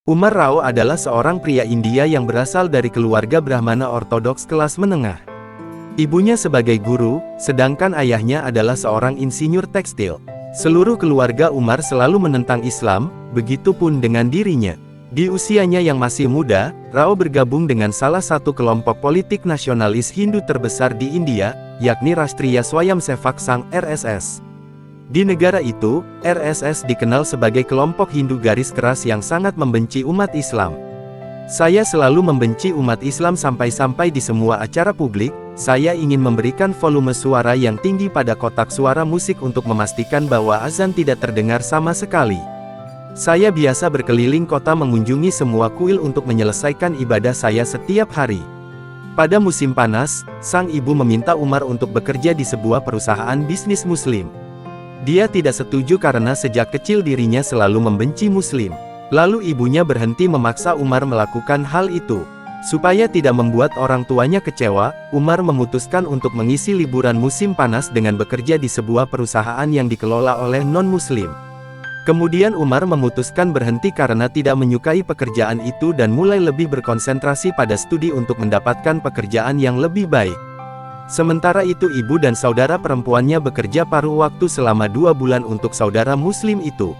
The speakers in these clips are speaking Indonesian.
Umar Rao adalah seorang pria India yang berasal dari keluarga Brahmana Ortodoks kelas menengah. Ibunya sebagai guru, sedangkan ayahnya adalah seorang insinyur tekstil. Seluruh keluarga Umar selalu menentang Islam, begitupun dengan dirinya. Di usianya yang masih muda, Rao bergabung dengan salah satu kelompok politik nasionalis Hindu terbesar di India, yakni Rashtriya Swayamsevak Sangh (RSS). Di negara itu, RSS dikenal sebagai kelompok Hindu garis keras yang sangat membenci umat Islam. Saya selalu membenci umat Islam sampai-sampai di semua acara publik, saya ingin memberikan volume suara yang tinggi pada kotak suara musik untuk memastikan bahwa azan tidak terdengar sama sekali. Saya biasa berkeliling kota mengunjungi semua kuil untuk menyelesaikan ibadah saya setiap hari. Pada musim panas, sang ibu meminta Umar untuk bekerja di sebuah perusahaan bisnis Muslim. Dia tidak setuju karena sejak kecil dirinya selalu membenci Muslim. Lalu ibunya berhenti memaksa Umar melakukan hal itu. Supaya tidak membuat orang tuanya kecewa, Umar memutuskan untuk mengisi liburan musim panas dengan bekerja di sebuah perusahaan yang dikelola oleh non-Muslim. Kemudian Umar memutuskan berhenti karena tidak menyukai pekerjaan itu dan mulai lebih berkonsentrasi pada studi untuk mendapatkan pekerjaan yang lebih baik. Sementara itu ibu dan saudara perempuannya bekerja paruh waktu selama 2 bulan untuk saudara Muslim itu.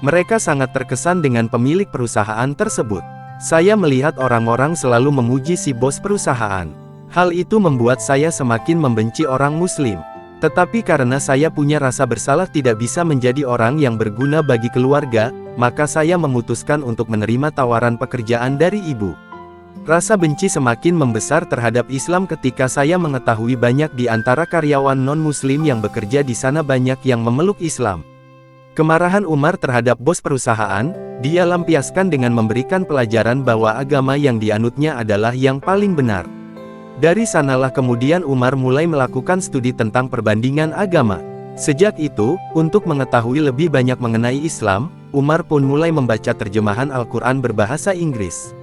Mereka sangat terkesan dengan pemilik perusahaan tersebut. Saya melihat orang-orang selalu memuji si bos perusahaan. Hal itu membuat saya semakin membenci orang Muslim. Tetapi karena saya punya rasa bersalah tidak bisa menjadi orang yang berguna bagi keluarga, maka saya memutuskan untuk menerima tawaran pekerjaan dari ibu. Rasa benci semakin membesar terhadap Islam ketika saya mengetahui banyak di antara karyawan non-Muslim yang bekerja di sana banyak yang memeluk Islam. Kemarahan Umar terhadap bos perusahaan, dia lampiaskan dengan memberikan pelajaran bahwa agama yang dianutnya adalah yang paling benar. Dari sanalah kemudian Umar mulai melakukan studi tentang perbandingan agama. Sejak itu, untuk mengetahui lebih banyak mengenai Islam, Umar pun mulai membaca terjemahan Al-Quran berbahasa Inggris.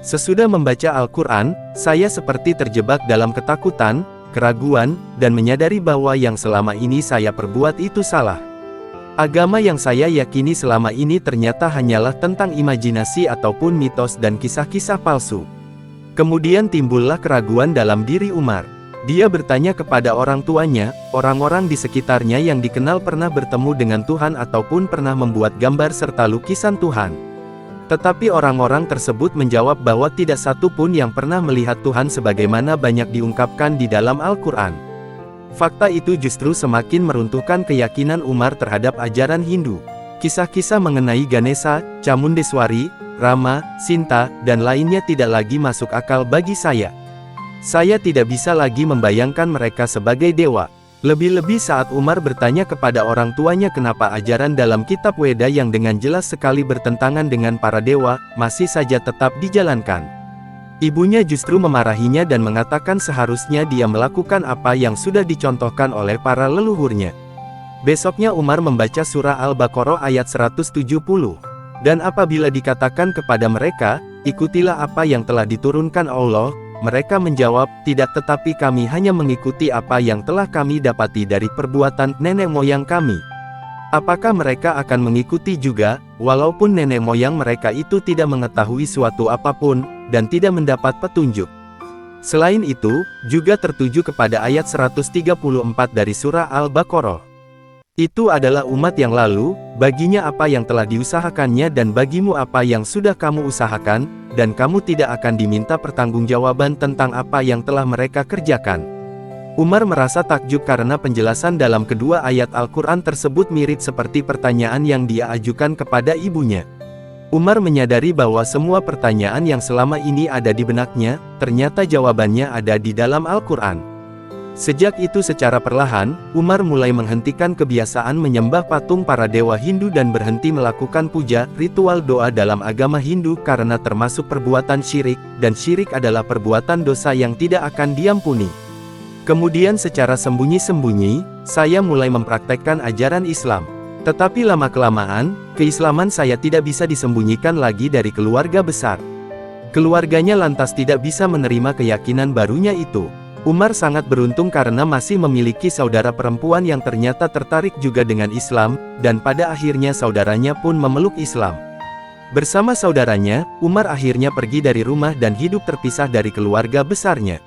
Sesudah membaca Al-Quran, saya seperti terjebak dalam ketakutan, keraguan, dan menyadari bahwa yang selama ini saya perbuat itu salah. Agama yang saya yakini selama ini ternyata hanyalah tentang imajinasi ataupun mitos dan kisah-kisah palsu. Kemudian timbullah keraguan dalam diri Umar. Dia bertanya kepada orang tuanya, orang-orang di sekitarnya yang dikenal pernah bertemu dengan Tuhan ataupun pernah membuat gambar serta lukisan Tuhan. Tetapi orang-orang tersebut menjawab bahwa tidak satu pun yang pernah melihat Tuhan sebagaimana banyak diungkapkan di dalam Al-Quran. Fakta itu justru semakin meruntuhkan keyakinan Umar terhadap ajaran Hindu. Kisah-kisah mengenai Ganesha, Chamundeswari, Rama, Sinta, dan lainnya tidak lagi masuk akal bagi saya. Saya tidak bisa lagi membayangkan mereka sebagai dewa. Lebih-lebih saat Umar bertanya kepada orang tuanya kenapa ajaran dalam kitab Weda yang dengan jelas sekali bertentangan dengan para dewa, masih saja tetap dijalankan. Ibunya justru memarahinya dan mengatakan seharusnya dia melakukan apa yang sudah dicontohkan oleh para leluhurnya. Besoknya Umar membaca surah Al-Baqarah ayat 170. Dan apabila dikatakan kepada mereka, ikutilah apa yang telah diturunkan Allah, mereka menjawab, tidak, tetapi kami hanya mengikuti apa yang telah kami dapati dari perbuatan nenek moyang kami. Apakah mereka akan mengikuti juga, walaupun nenek moyang mereka itu tidak mengetahui suatu apapun, dan tidak mendapat petunjuk? Selain itu, juga tertuju kepada ayat 134 dari surah Al-Baqarah. Itu adalah umat yang lalu, baginya apa yang telah diusahakannya dan bagimu apa yang sudah kamu usahakan, dan kamu tidak akan diminta pertanggungjawaban tentang apa yang telah mereka kerjakan. Umar merasa takjub karena penjelasan dalam kedua ayat Al-Quran tersebut mirip seperti pertanyaan yang dia ajukan kepada ibunya. Umar menyadari bahwa semua pertanyaan yang selama ini ada di benaknya, ternyata jawabannya ada di dalam Al-Quran. Sejak itu secara perlahan, Umar mulai menghentikan kebiasaan menyembah patung para dewa Hindu dan berhenti melakukan puja, ritual doa dalam agama Hindu karena termasuk perbuatan syirik, dan syirik adalah perbuatan dosa yang tidak akan diampuni. Kemudian secara sembunyi-sembunyi, saya mulai mempraktekkan ajaran Islam. Tetapi lama-kelamaan, keislaman saya tidak bisa disembunyikan lagi dari keluarga besar. Keluarganya lantas tidak bisa menerima keyakinan barunya itu. Umar sangat beruntung karena masih memiliki saudara perempuan yang ternyata tertarik juga dengan Islam, dan pada akhirnya saudaranya pun memeluk Islam. Bersama saudaranya, Umar akhirnya pergi dari rumah dan hidup terpisah dari keluarga besarnya.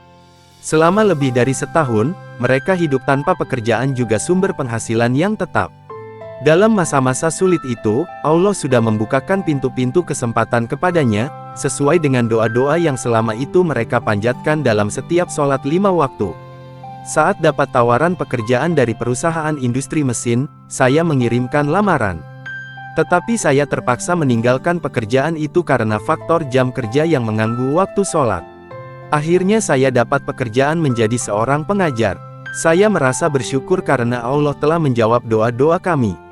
Selama lebih dari setahun, mereka hidup tanpa pekerjaan juga sumber penghasilan yang tetap. Dalam masa-masa sulit itu, Allah sudah membukakan pintu-pintu kesempatan kepadanya, sesuai dengan doa-doa yang selama itu mereka panjatkan dalam setiap sholat 5 waktu. Saat dapat tawaran pekerjaan dari perusahaan industri mesin, saya mengirimkan lamaran. Tetapi saya terpaksa meninggalkan pekerjaan itu karena faktor jam kerja yang mengganggu waktu sholat. Akhirnya saya dapat pekerjaan menjadi seorang pengajar. Saya merasa bersyukur karena Allah telah menjawab doa-doa kami.